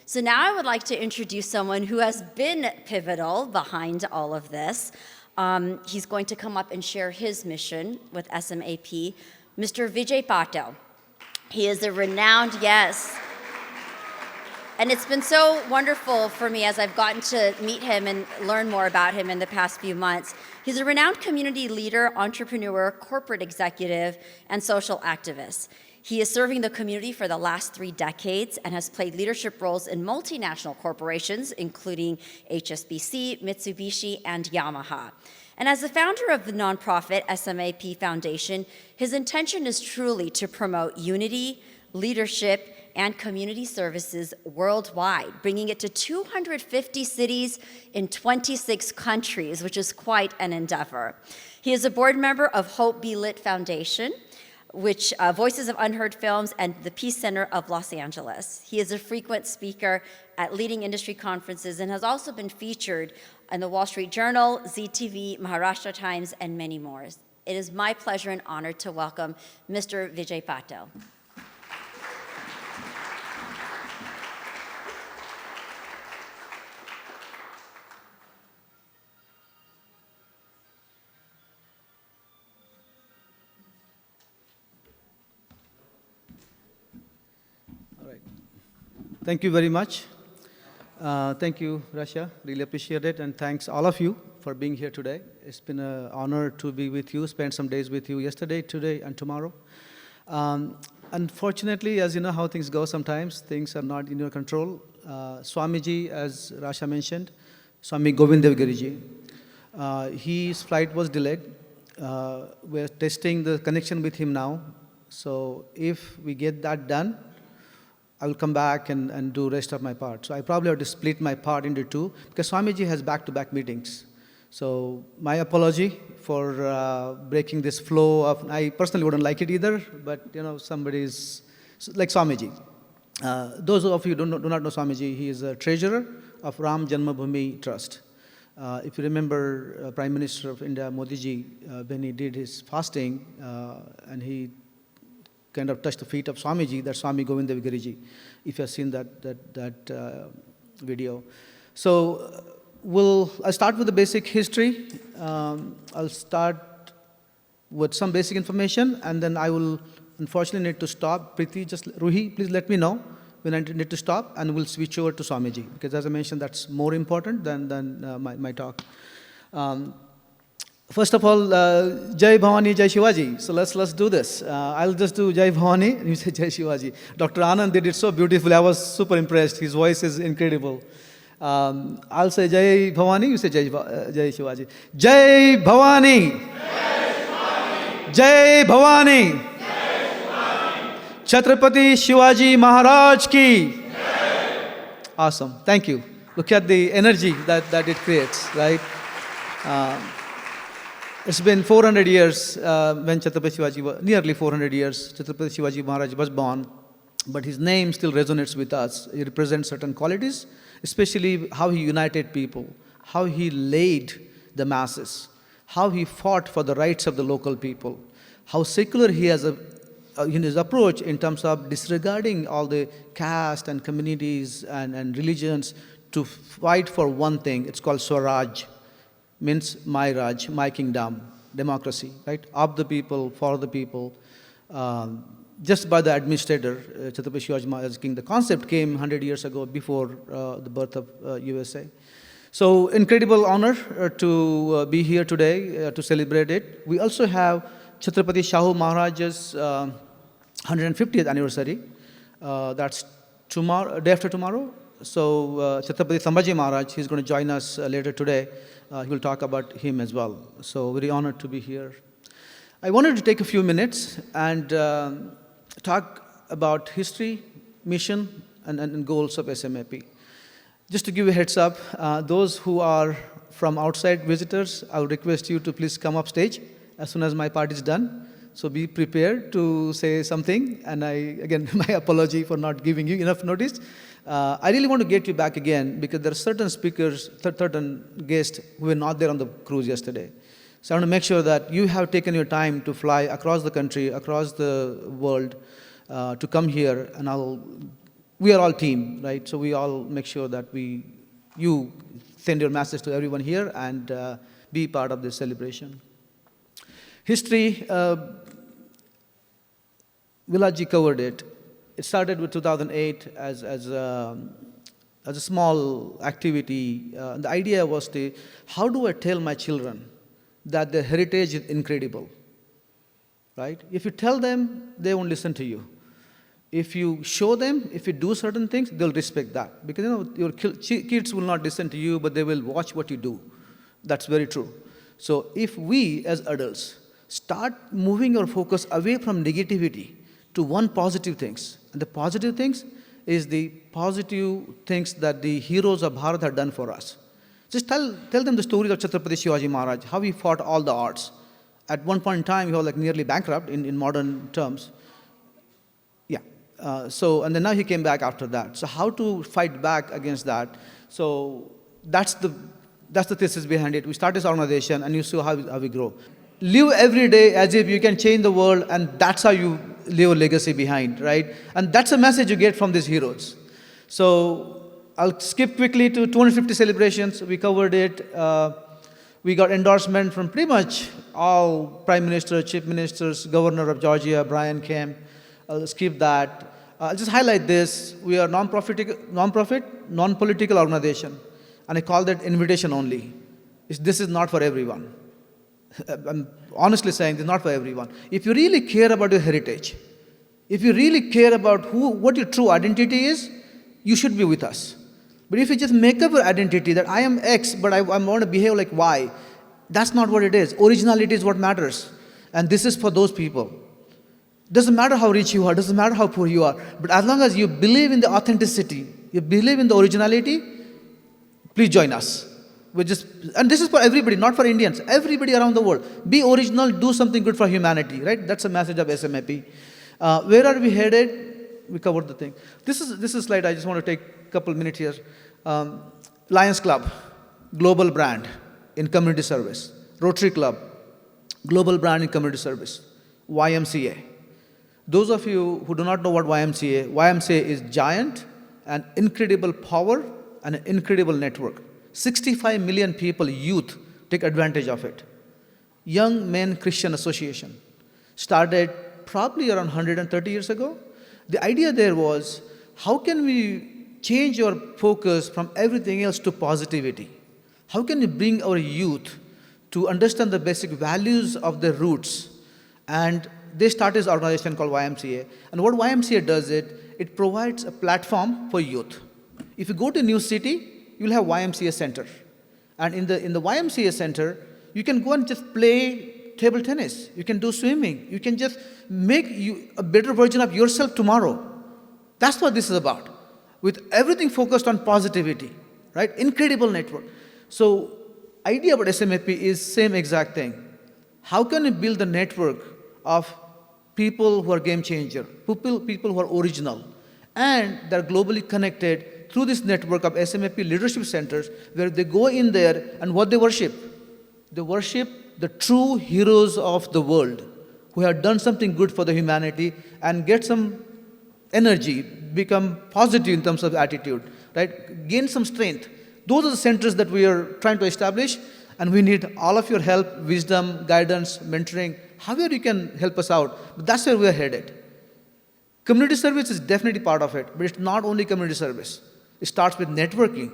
So now I would like to introduce someone who has been pivotal behind all of this. He's going to come up and share his mission with SMAP, Mr. Vijay Patel. He is a renowned, yes. And it's been so wonderful for me as I've gotten to meet him and learn more about him in the past few months. He's a renowned community leader, entrepreneur, corporate executive, and social activist. He is serving the community for the last 3 decades and has played leadership roles in multinational corporations, including HSBC, Mitsubishi, and Yamaha. And as the founder of the nonprofit SMAP Foundation, his intention is truly to promote unity, leadership, and community services worldwide, bringing it to 250 cities in 26 countries, which is quite an endeavor. He is a board member of Hope Be Lit Foundation, which Voices of Unheard Films, and the Peace Center of Los Angeles. He is a frequent speaker at leading industry conferences and has also been featured in the Wall Street Journal, ZTV, Maharashtra Times, and many more. It is my pleasure and honor to welcome Mr. Vijay Patel. Thank you very much. Thank you, Rasha. Really appreciate it. And thanks all of you for being here today. It's been an honor to be with you, spend some days with you yesterday, today, and tomorrow. Unfortunately, as you know how things go sometimes, things are not in your control. Swamiji, as Rasha mentioned, Swami Govind Dev Giriji, his flight was delayed. We're testing the connection with him now. So if we get that done, I will come back and do rest of my part. So I probably have to split my part into 2 because Swamiji has back-to-back meetings. So my apology for breaking this flow of, I personally wouldn't like it either, but you know, somebody's, like Swamiji. Those of you who do not know Swamiji, he is a treasurer of Ram Janmabhoomi Trust. If you remember Prime Minister of India, Modi ji, when he did his fasting and he kind of touched the feet of Swamiji, that's Swami Govind Dev Giriji, if you have seen that video. So I'll start with the basic history. I'll start with some basic information, and then I will unfortunately need to stop. Preeti, Ruhi, please let me know when I need to stop, and we'll switch over to Swamiji, because as I mentioned, that's more important than my talk. First of all, Jai Bhavani, Jai Shivaji. So let's do this. I'll just do Jai Bhavani, and you say Jai Shivaji. Dr. Anand did it so beautifully. I was super impressed. His voice is incredible. I'll say Jai Bhavani, you say Jai Shivaji. Jai Bhavani. Jai Bhavani. Chhatrapati Shivaji Maharaj ki. Awesome. Thank you. Look at the energy that it creates, right? It's been 400 years when Chhatrapati Shivaji, nearly 400 years, Chhatrapati Shivaji Maharaj was born, but his name still resonates with us. He represents certain qualities, especially how he united people, how he laid the masses, how he fought for the rights of the local people, how secular he has in his approach in terms of disregarding all the caste and communities and religions to fight for one thing. It's called Swaraj. Means my Raj, my kingdom, democracy, right? Of the people, for the people, just by the administrator, Chhatrapati Shivaji Maharaj King. The concept came 100 years ago before the birth of USA. So incredible honor to be here today to celebrate it. We also have Chhatrapati Shahu Maharaj's 150th anniversary. That's tomorrow, day after tomorrow. So Chhatrapati Sambhaji Maharaj, he's going to join us later today. He will talk about him as well. So very honored to be here. I wanted to take a few minutes and talk about history, mission, and goals of SMAP. Just to give you a heads up, those who are from outside visitors, I would request you to please come up stage as soon as my part is done. So be prepared to say something. And again, my apology for not giving you enough notice. I really want to get you back again because there are certain speakers, certain guests who were not there on the cruise yesterday. So I want to make sure that you have taken your time to fly across the country, across the world, to come here, and I'll we are all team, right? So we all make sure that you send your message to everyone here and be part of this celebration. History, Vilaji covered it. It started with 2008 as a small activity. The idea was how do I tell my children that their heritage is incredible, right? If you tell them, they won't listen to you. If you show them, if you do certain things, they'll respect that. Because your kids will not listen to you, but they will watch what you do. That's very true. So if we as adults start moving our focus away from negativity to one positive things, and the positive things is the positive things that the heroes of Bharat have done for us. Just tell them the story of Chhatrapati Shivaji Maharaj, how he fought all the odds. At one point in time, he was like nearly bankrupt in modern terms. Yeah. And then now he came back after that. So how to fight back against that? So that's the thesis behind it. We start this organization, and you see how we grow. Live every day as if you can change the world, and that's how you leave a legacy behind, right? And that's a message you get from these heroes. So I'll skip quickly to 250 celebrations. We covered it. We got endorsement from pretty much all prime ministers, chief ministers, governor of Georgia, Brian Kemp. I'll skip that. I'll just highlight this. We are non-profit, non-political organization, and I call that invitation only. This is not for everyone. I'm honestly saying this is not for everyone. If you really care about your heritage, if you really care about what your true identity is, you should be with us. But if you just make up your identity that I am X, but I want to behave like Y, that's not what it is. Originality is what matters. And this is for those people. Doesn't matter how rich you are, doesn't matter how poor you are, but as long as you believe in the authenticity, you believe in the originality, please join us. And this is for everybody, not for Indians, everybody around the world. Be original, do something good for humanity, right? That's the message of SMAP. Where are we headed? We covered the thing. This is a slide I just want to take a couple minutes here. Lions Club, global brand in community service. Rotary Club, global brand in community service. YMCA. Those of you who do not know what YMCA is giant, an incredible power, and an incredible network. 65 million people, youth, take advantage of it. Young Men Christian Association started probably around 130 years ago. The idea there was, how can we change our focus from everything else to positivity? How can we bring our youth to understand the basic values of their roots? And they started this organization called YMCA. And what YMCA does, it provides a platform for youth. If you go to a new city, you'll have YMCA center. And in the YMCA center, you can go and just play table tennis. You can do swimming. You can just make a better version of yourself tomorrow. That's what this is about. With everything focused on positivity, right? Incredible network. So idea about SMAP is same exact thing. How can we build a network of people who are game changer, people who are original, and they're globally connected through this network of SMAP leadership centers, where they go in there and what they worship? They worship the true heroes of the world who have done something good for the humanity and get some energy, become positive in terms of attitude, right? Gain some strength. Those are the centers that we are trying to establish, and we need all of your help, wisdom, guidance, mentoring, however you can help us out. But that's where we are headed. Community service is definitely part of it, but it's not only community service. It starts with networking,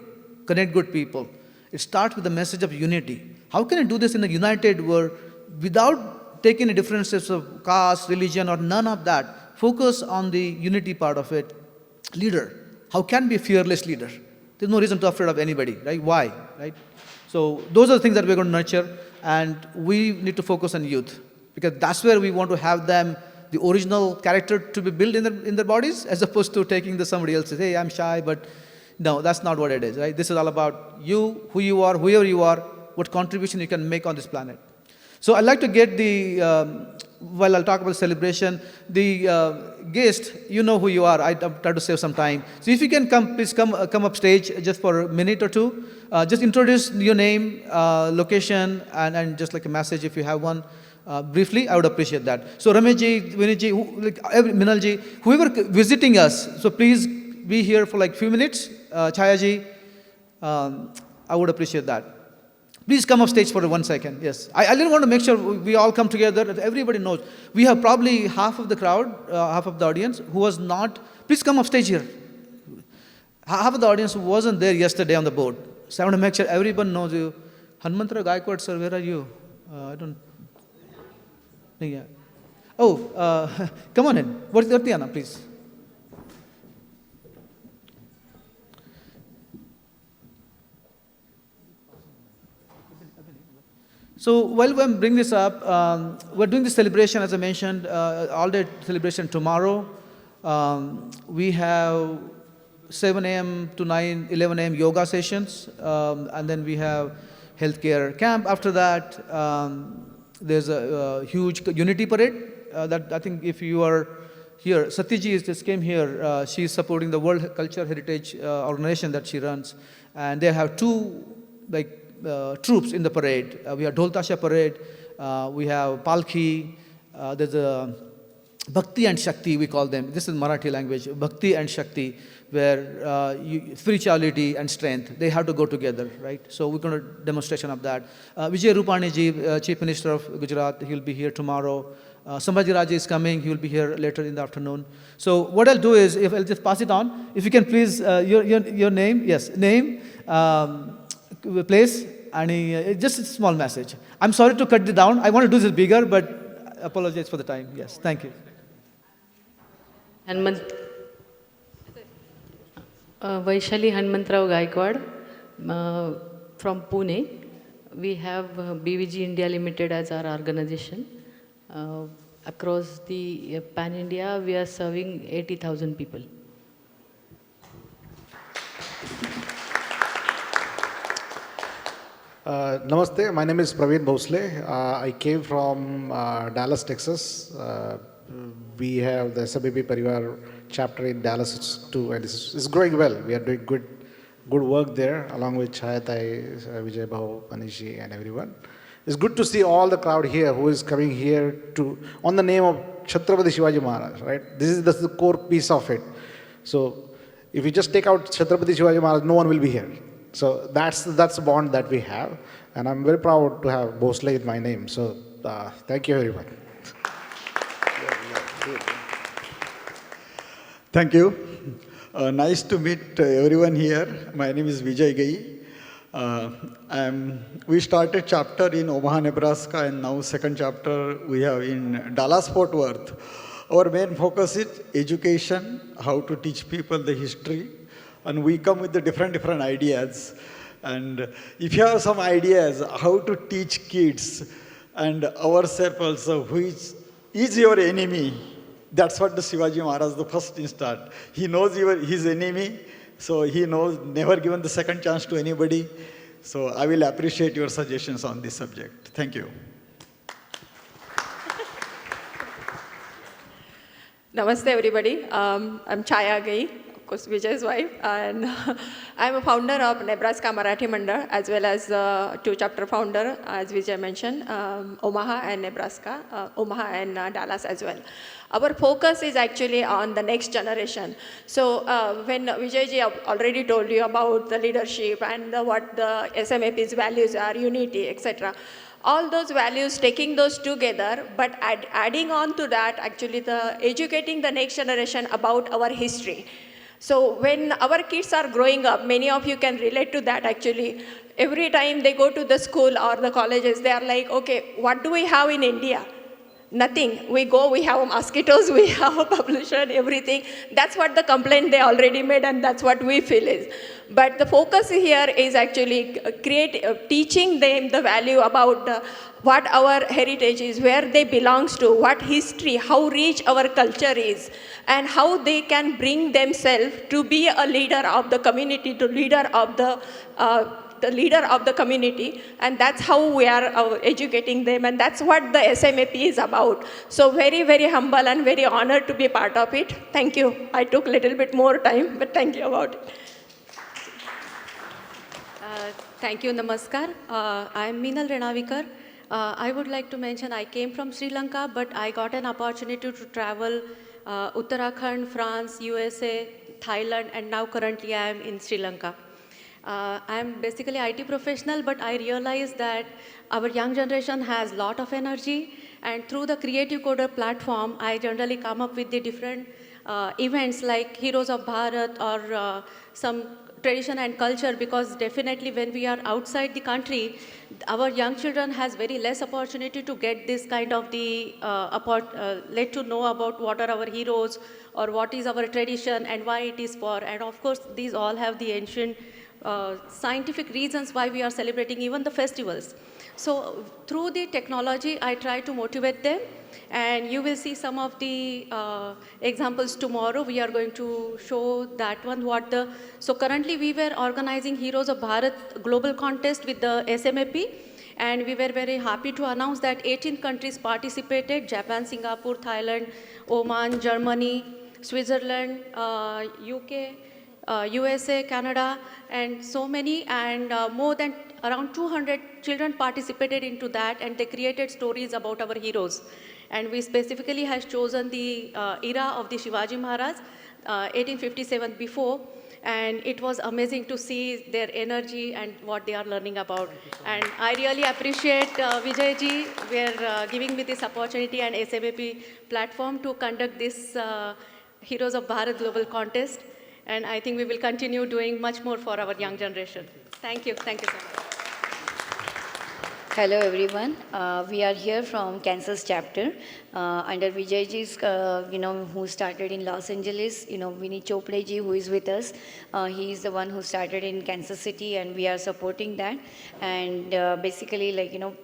connect good people. It starts with the message of unity. How can I do this in a united world without taking the differences of caste, religion, or none of that? Focus on the unity part of it. Leader. How can be a fearless leader? There's no reason to be afraid of anybody, right? Why, right? So those are the things that we're going to nurture, and we need to focus on youth, because that's where we want to have them, the original character to be built in their bodies, as opposed to taking somebody else's, hey, I'm shy, but no, that's not what it is, right? This is all about you, who you are, whoever you are, what contribution you can make on this planet. So I'd like to get while I'll talk about celebration, the guest, you know who you are. I try to save some time. So if you can please come up stage just for a minute or two. Just introduce your name, location, and just like a message if you have one. Briefly, I would appreciate that. So Rameshji, Vinayji, Minalji, whoever visiting us, so please be here for like few minutes? Chayaji, I would appreciate that. Please come up stage for 1 second. Yes, I didn't want to make sure we all come together, that everybody knows. We have probably half of the crowd, half of the audience who was not. Please come up stage here. Half of the audience who wasn't there yesterday on the board. So I want to make sure everyone knows you. Hanmantra Gaikwad, sir, where are you? I don't. Yeah. Oh, come on in. What's Tiana, please? So while we bring this up, we're doing this celebration, as I mentioned, all-day celebration tomorrow. We have 7 a.m. to 11 a.m. yoga sessions, and then we have healthcare camp after that. There's a huge unity parade that I think if you are here, Satyji just came here. She's supporting the World Culture Heritage organization that she runs, and they have two troops in the parade. We have Dhol Tasha parade, we have Palki, there's a Bhakti and Shakti, we call them. This is Marathi language, Bhakti and Shakti, where spirituality and strength, they have to go together, right? So we're going to demonstration of that. Vijay Rupani ji, Chief Minister of Gujarat, he'll be here tomorrow. Sambhaji Raja is coming, he will be here later in the afternoon. So what I'll do is, if I'll just pass it on, if you can please, your name, yes, name, place, and just a small message. I'm sorry to cut it down. I want to do this bigger, but apologize for the time. Yes, thank you. Vaishali Hanmantrao Gaikwad from Pune. We have BVG India Limited as our organization. Across the pan-India, we are serving 80,000 people. Namaste, my name is Praveen Bhosle. I came from Dallas, Texas. We have the SMAP Parivar chapter in Dallas too, and it's growing well. We are doing good work there, along with Chayatai, Vijay Bhau, Manishi, and everyone. It's good to see all the crowd here who is coming here on the name of Chhatrapati Shivaji Maharaj, right? This is the core piece of it. So if you just take out Chhatrapati Shivaji Maharaj, no one will be here. So that's the bond that we have, and I'm very proud to have Bhosle in my name. So thank you, everyone. Thank you. Nice to meet everyone here. My name is Vijay Gai. We started chapter in Omaha, Nebraska, and now second chapter we have in Dallas, Fort Worth. Our main focus is education, how to teach people the history, and we come with the different ideas. And if you have some ideas how to teach kids and ourselves also, who is your enemy, that's what the Shivaji Maharaj, the first instant. He knows his enemy, so he knows, never given the second chance to anybody. So I will appreciate your suggestions on this subject. Thank you. Namaste, everybody. I'm Chaya Gai, of course, Vijay's wife, and I'm a founder of Nebraska Marathi Mandal, as well as two chapter founder, as Vijay mentioned, Omaha and Nebraska, Omaha and Dallas as well. Our focus is actually on the next generation. So when Vijay ji already told you about the leadership and what the SMAP's values are, unity, etc. All those values, taking those together, but adding on to that, actually the educating the next generation about our history. So when our kids are growing up, many of you can relate to that actually. Every time they go to the school or the colleges, they are like, okay, what do we have in India? Nothing. We go, we have mosquitoes, we have pollution, everything. That's what the complaint they already made, and that's what we feel is. But the focus here is actually teaching them the value about what our heritage is, where they belongs to, what history, how rich our culture is, and how they can bring themselves to be a leader of the community, to leader of the leader of the community, and that's how we are educating them, and that's what the SMAP is about. So very, very humble and very honored to be part of it. Thank you. I took a little bit more time, but thank you about it. Thank you, Namaskar. I'm Meenal Renavikar. I would like to mention I came from Sri Lanka, but I got an opportunity to travel Uttarakhand, France, USA, Thailand, and now currently I am in Sri Lanka. I'm basically IT professional, but I realize that our young generation has a lot of energy, and through the Creative Coder platform, I generally come up with the different events like Heroes of Bharat or some tradition and culture, because definitely when we are outside the country, our young children has very less opportunity to get this kind of the let to know about what are our heroes or what is our tradition and why it is for. And of course, these all have the ancient scientific reasons why we are celebrating even the festivals. So through the technology, I try to motivate them, and you will see some of the examples tomorrow. We are going to show that one. So currently we were organizing Heroes of Bharat global contest with the SMAP, and we were very happy to announce that 18 countries participated: Japan, Singapore, Thailand, Oman, Germany, Switzerland, UK, USA, Canada, and so many, and more than around 200 children participated into that, and they created stories about our heroes. And we specifically has chosen the era of the Shivaji Maharaj, 1857 before, and it was amazing to see their energy and what they are learning about. And I really appreciate Vijayji for giving me this opportunity and SMAP platform to conduct this Heroes of Bharat Global Contest. And I think we will continue doing much more for our young generation. Thank you. Thank you so much. Hello everyone. We are here from Kansas chapter under Vijayji's, who started in Los Angeles. Vinny Chopre ji, who is with us. He is the one who started in Kansas City, and we are supporting that. And basically,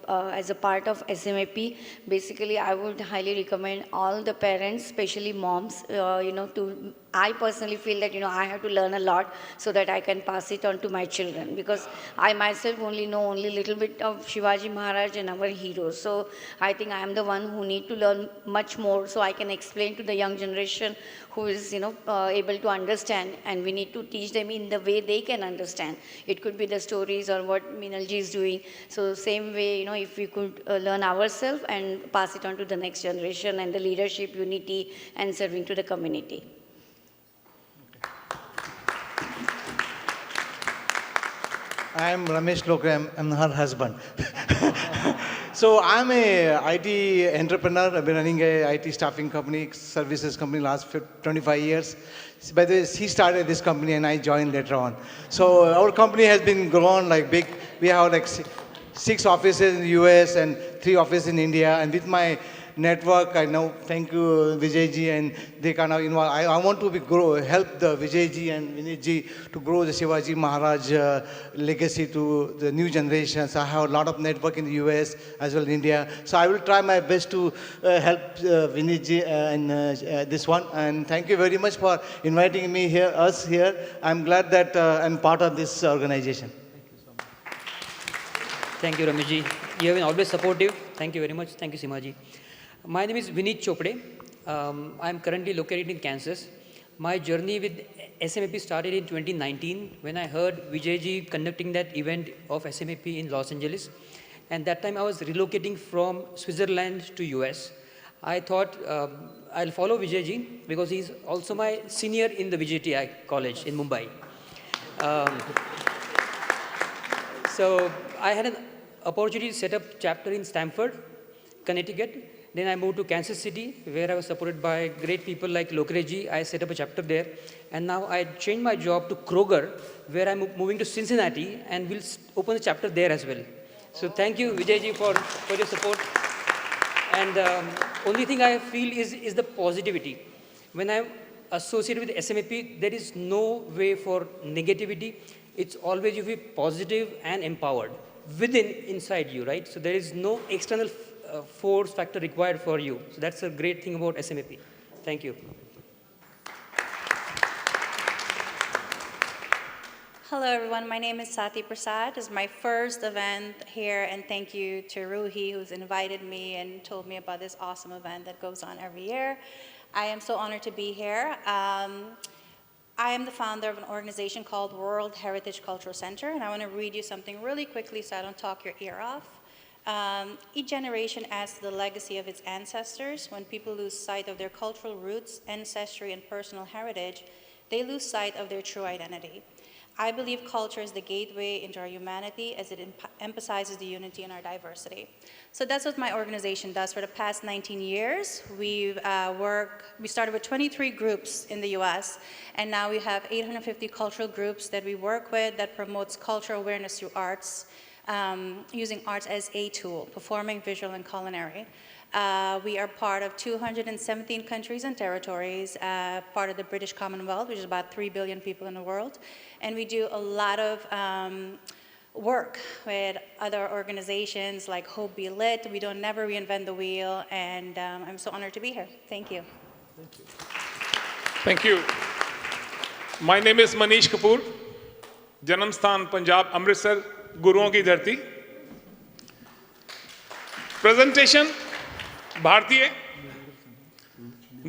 as a part of SMAP, basically I would highly recommend all the parents, especially moms, I personally feel that, I have to learn a lot so that I can pass it on to my children, because I myself only know only little bit of Shivaji Maharaj and our heroes. So I think I am the one who need to learn much more so I can explain to the young generation who is, able to understand, and we need to teach them in the way they can understand. It could be the stories or what Minalji is doing. So same way, if we could learn ourselves and pass it on to the next generation, and the leadership, unity, and serving to the community. I am Ramesh Lokre, I'm her husband. So I'm a IT entrepreneur. I've been running a IT staffing company, services company last 25 years. By the way, he started this company and I joined later on. So our company has been grown like big. We have like six offices in the US and 3 offices in India. And with my network, I know, thank you Vijayji, and they kind of involve. I want to help the Vijayji and Vinitji to grow the Shivaji Maharaj legacy to the new generations. I have a lot of network in the US as well in India. So I will try my best to help Vinitji and this one. And thank you very much for inviting me here, us here. I'm glad that I'm part of this organization. Thank you, Rameshji. You have been always supportive. Thank you very much. Thank you, Simaji. My name is Vinny Chopre. I am currently located in Kansas. My journey with SMAP started in 2019 when I heard Vijayji conducting that event of SMAP in Los Angeles. And that time I was relocating from Switzerland to US. I thought I'll follow Vijayji because he's also my senior in the VJTI college in Mumbai. So I had an opportunity to set up chapter in Stamford, Connecticut. Then I moved to Kansas City, where I was supported by great people like Lokreji. I set up a chapter there. And now I changed my job to Kroger, where I'm moving to Cincinnati, and we'll open a chapter there as well. So thank you, Vijayji, for your support. And only thing I feel is the positivity. When I'm associated with SMAP, there is no way for negativity. It's always you be positive and empowered inside you, right? So there is no external force factor required for you. So that's a great thing about SMAP. Thank you. Hello everyone, my name is Sati Prasad. This is my first event here, and thank you to Ruhi who's invited me and told me about this awesome event that goes on every year. I am so honored to be here. I am the founder of an organization called World Heritage Cultural Center, and I want to read you something really quickly so I don't talk your ear off. Each generation adds to the legacy of its ancestors. When people lose sight of their cultural roots, ancestry, and personal heritage, they lose sight of their true identity. I believe culture is the gateway into our humanity as it emphasizes the unity in our diversity. So that's what my organization does. For the past 19 years, we started with 23 groups in the US, and now we have 850 cultural groups that we work with that promotes cultural awareness through arts, using arts as a tool, performing, visual, and culinary. We are part of 217 countries and territories, part of the British Commonwealth, which is about 3 billion people in the world. And we do a lot of work with other organizations like Hope Be Lit. We don't never reinvent the wheel, and I'm so honored to be here. Thank you. Thank you. My name is Manish Kapoor. Janam Sthan, Punjab, Amritsar, Guruon ki dharti. Presentation, भारतीय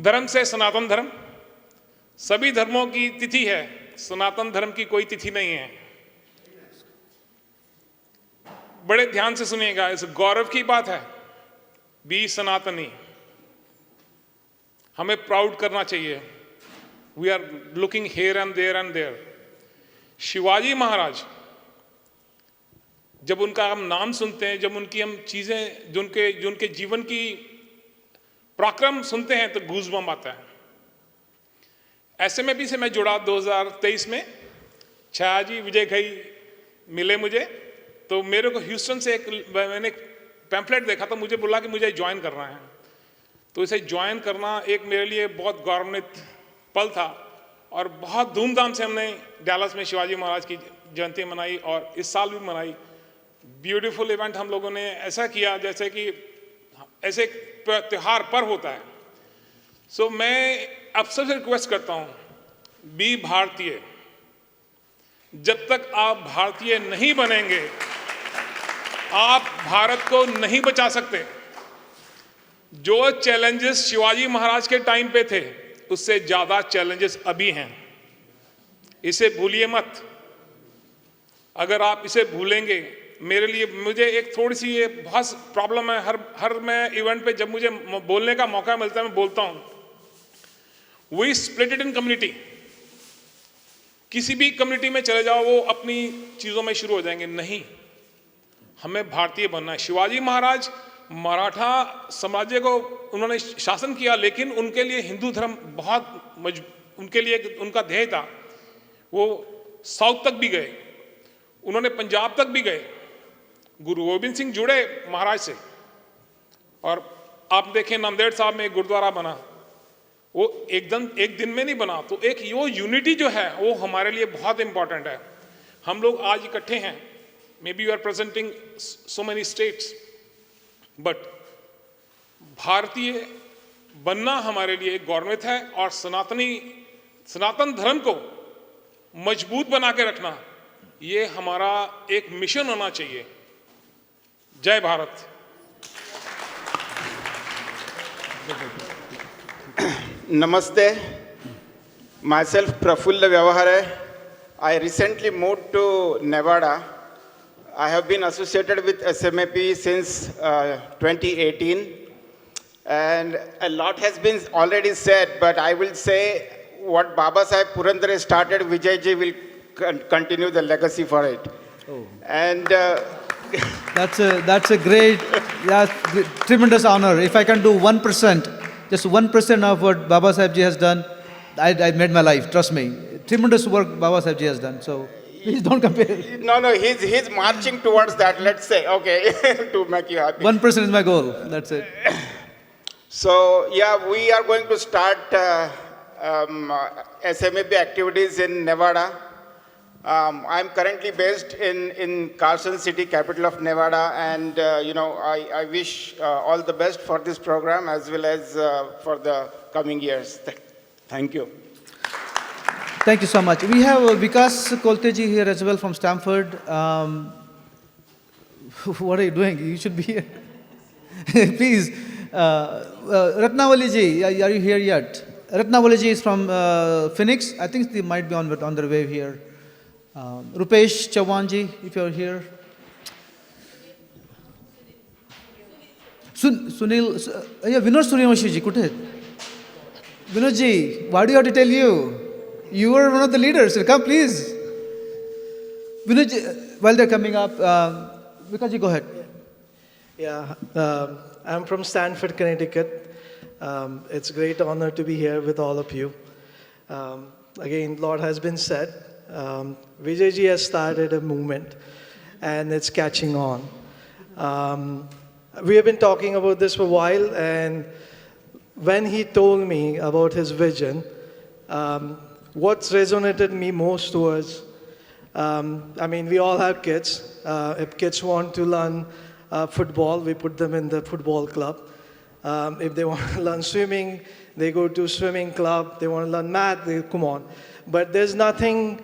धर्म से सनातन धर्म, सभी धर्मों की तिथि है, सनातन धर्म की कोई तिथि नहीं है। बड़े ध्यान से सुनिएगा, इस गौरव की बात है, बी सनातनी, हमें प्राउड करना चाहिए। We are looking here and there. Shivaji Maharaj, जब उनका हम नाम सुनते हैं, जब उनकी हम चीजें, जो उनके जीवन की पराक्रम सुनते हैं, तो गूज़बम्प आता है। SMAP से मैं जुड़ा 2023 में, छाया जी, विजय घई मिले मुझे, तो मेरे को ह्यूस्टन से मैंने एक पैम्फलेट देखा, तो मुझे बोला कि मुझे ज्वाइन करना है। तो इसे ज्वाइन करना एक मेरे लिए बहुत गौरवान्वित पल था, और बहुत धूमधाम से हमने डैलस में शिवाजी महाराज की जयंती मनाई, और इस साल भी मनाई। ब्यूटीफुल इवेंट हम लोगों ने ऐसा किया जैसे कि ऐसे त्योहार पर होता है। सो मैं अब सबसे रिक्वेस्ट करता हूँ, बी भारतीय। जब तक आप भारतीय नहीं बनेंगे, आप भारत को नहीं बचा सकते। जो चैलेंजेस शिवाजी महाराज के टाइम पे थे, उससे ज़्यादा चैलेंजेस अभी हैं। इसे भूलिए मत। अगर आप इसे भूलेंगे, मेरे लिए, मुझे एक थोड़ी सी ये बहुत प्रॉब्लम है, हर मैं इवेंट पे जब मुझे बोलने का मौका मिलता है, मैं बोलता हूँ, we split it in community. किसी भी कम्युनिटी में चले जाओ, वो अपनी चीज़ों में शुरू हो जाएंगे। नहीं, हमें भारतीय बनना है। शिवाजी महाराज मराठा साम्राज्य को उन्होंने शासन किया, लेकिन उनके लिए हिंदू धर्म बहुत उनके लिए उनका ध्येय था। वो साउथ तक भी गए, उन्होंने पंजाब तक भी गए। गुरु गोबिंद सिंह जुड़े महाराज से, और आप देखें नांदेड़ साहब में एक गुरुद्वारा बना, वो एक दिन में नहीं बना। तो एक यो यूनिटी जो है, वो हमारे लिए बहुत इंपॉर्टेंट है। हम लोग आज इकट्ठे हैं, maybe you are presenting so many states, but भारतीय बनना हमारे लिए गौरवान्वित है, और सनातन धर्म को मजबूत बना के रखना, ये हमारा एक मिशन होना चाहिए। जय Bharat. Namaste. Myself Prafulla Vyavahare. I recently moved to Nevada. I have been associated with SMAP since 2018. And a lot has been already said, but I will say what Baba Sahib Purandare started, Vijayji will continue the legacy for it. Oh. And that's a great, tremendous honor. If I can do 1%, just 1% of what Baba Sahib Ji has done, I made my life, trust me. Tremendous work Baba Sahib Ji has done, so please don't compare. No, he's marching towards that, let's say, okay, to make you happy. 1% is my goal, that's it. So, yeah, we are going to start SMAP activities in Nevada. I'm currently based in Carson City, capital of Nevada, and I wish all the best for this program as well as for the coming years. Thank you. Thank you so much. We have Vikas Kolteji here as well from Stanford. What are you doing? You should be here. Please. Ratnavali ji, are you here yet? Ratnavali ji is from Phoenix. I think they might be on their way here. Rupesh Chauhan ji, if you are here. Sunil, Vinod Suryavanshi ji, Vinod ji, why do you have to tell you? You are one of the leaders. Come, please. Vinod, while they're coming up, Vikaji, go ahead. Yeah, I'm from Stanford, Connecticut. It's a great honor to be here with all of you. Again, a lot has been said. Vijayji has started a movement, and it's catching on. We have been talking about this for a while, and when he told me about his vision, what resonated me most was, I mean, we all have kids. If kids want to learn football, we put them in the football club. If they want to learn swimming, they go to swimming club. They want to learn math, they come on. But there's nothing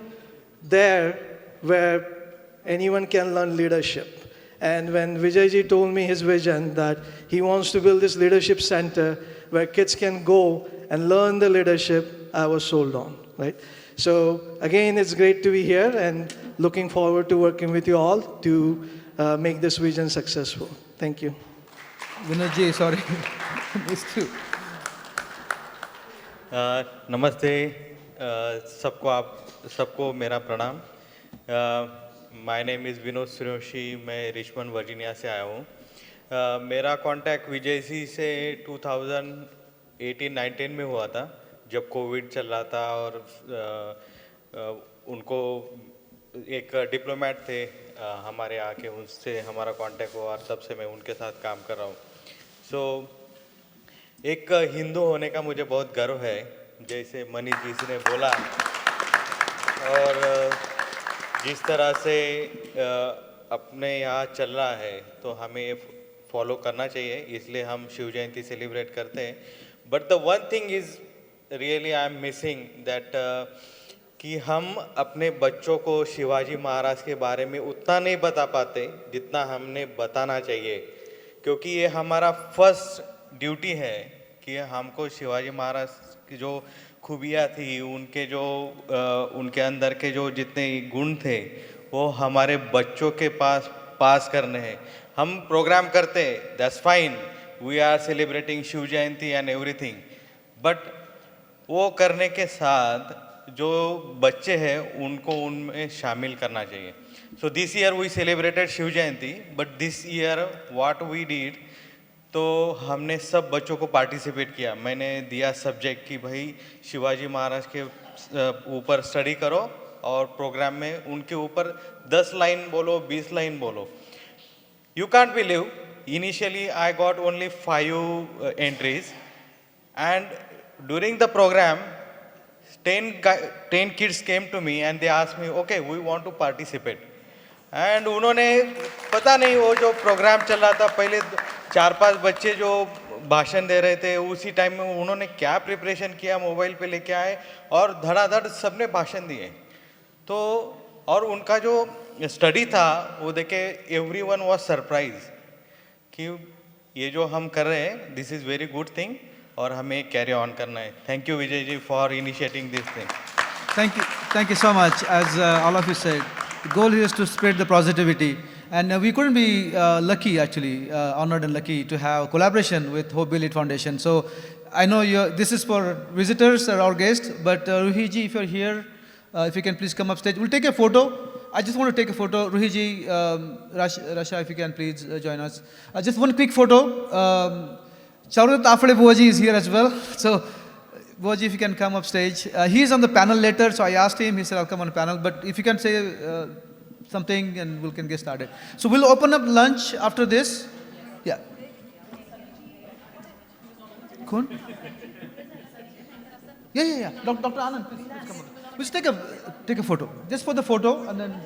there where anyone can learn leadership. And when Vijayji told me his vision that he wants to build this leadership center where kids can go and learn the leadership, I was sold on, right? So again, it's great to be here and looking forward to working with you all to make this vision successful. Thank you. Vinodji, sorry. Missed you. नमस्ते सबको मेरा प्रणाम. My name is Vinod Suryavanshi. मैं Richmond Virginia से आया हूँ. मेरा contact Vijay ji से 2018-19 में हुआ था, जब कोविड चल रहा था और उनको एक डिप्लोमेट थे हमारे आके, उनसे हमारा कांटेक्ट हुआ और तब से मैं उनके साथ काम कर रहा हूँ. सो एक हिंदू होने का मुझे बहुत गर्व है, जैसे मनीष जी ने बोला, और जिस तरह से अपने यहाँ चल रहा है तो हमें फॉलो करना चाहिए, इसलिए हम शिव जयंती सेलिब्रेट करते हैं. But the one thing is really I am missing that कि हम अपने बच्चों को शिवाजी महाराज के बारे में उतना नहीं बता पाते जितना हमने बताना चाहिए, क्योंकि ये हमारा फर्स्ट ड्यूटी है कि हमको शिवाजी महाराज की जो खूबियाँ थी, उनके जो उनके अंदर के जो जितने गुण थे वो हमारे बच्चों के पास करने हैं. हम प्रोग्राम करते हैं, that's fine, we are celebrating Shiv Jayanti and everything, but वो करने के साथ जो बच्चे हैं उनको उनमें शामिल करना चाहिए. So this year we celebrated Shiv Jayanti, but this year what we did, तो हमने सब बच्चों को पार्टिसिपेट किया. मैंने दिया सब्जेक्ट कि भाई शिवाजी महाराज के ऊपर स्टडी करो और प्रोग्राम में उनके ऊपर 10 लाइन बोलो, 20 लाइन बोलो. You can't believe, initially I got only 5 entries and during the programme 10 kids came to me and they asked me, okay, we want to participate. And उन्होंने पता नहीं, वो जो प्रोग्राम चल रहा था, पहले 4-5 बच्चे जो भाषण दे रहे थे, उसी टाइम में उन्होंने क्या प्रिपरेशन किया, मोबाइल पे लेके आए और धड़ाधड़ सबने भाषण दिए. तो और उनका जो स्टडी था वो देखे एवरीवन वाज सरप्राइज कि ये जो हम कर रहे हैं, this is very good thing और हमें कैरी ऑन करना है. Thank you Vijay ji for initiating this thing. Thank you so much. As all of you said, the goal here is to spread the positivity. And we couldn't be lucky, actually, honored and lucky to have collaboration with Hope Be Lit Foundation. So I know this is for visitors or our guests, but Ruhiji, if you're here, if you can please come up stage. We'll take a photo. I just want to take a photo. Ruhiji, Rasha, if you can please join us. Just one quick photo. Chaurat Afale Boji is here as well. So Boji, if you can come up stage. He is on the panel later, so I asked him. He said, I'll come on the panel. But if you can say something and we can get started. So we'll open up lunch after this. Yeah. Kun? Yeah. Dr. Anand, please come on. We'll just take a photo. Just for the photo and then...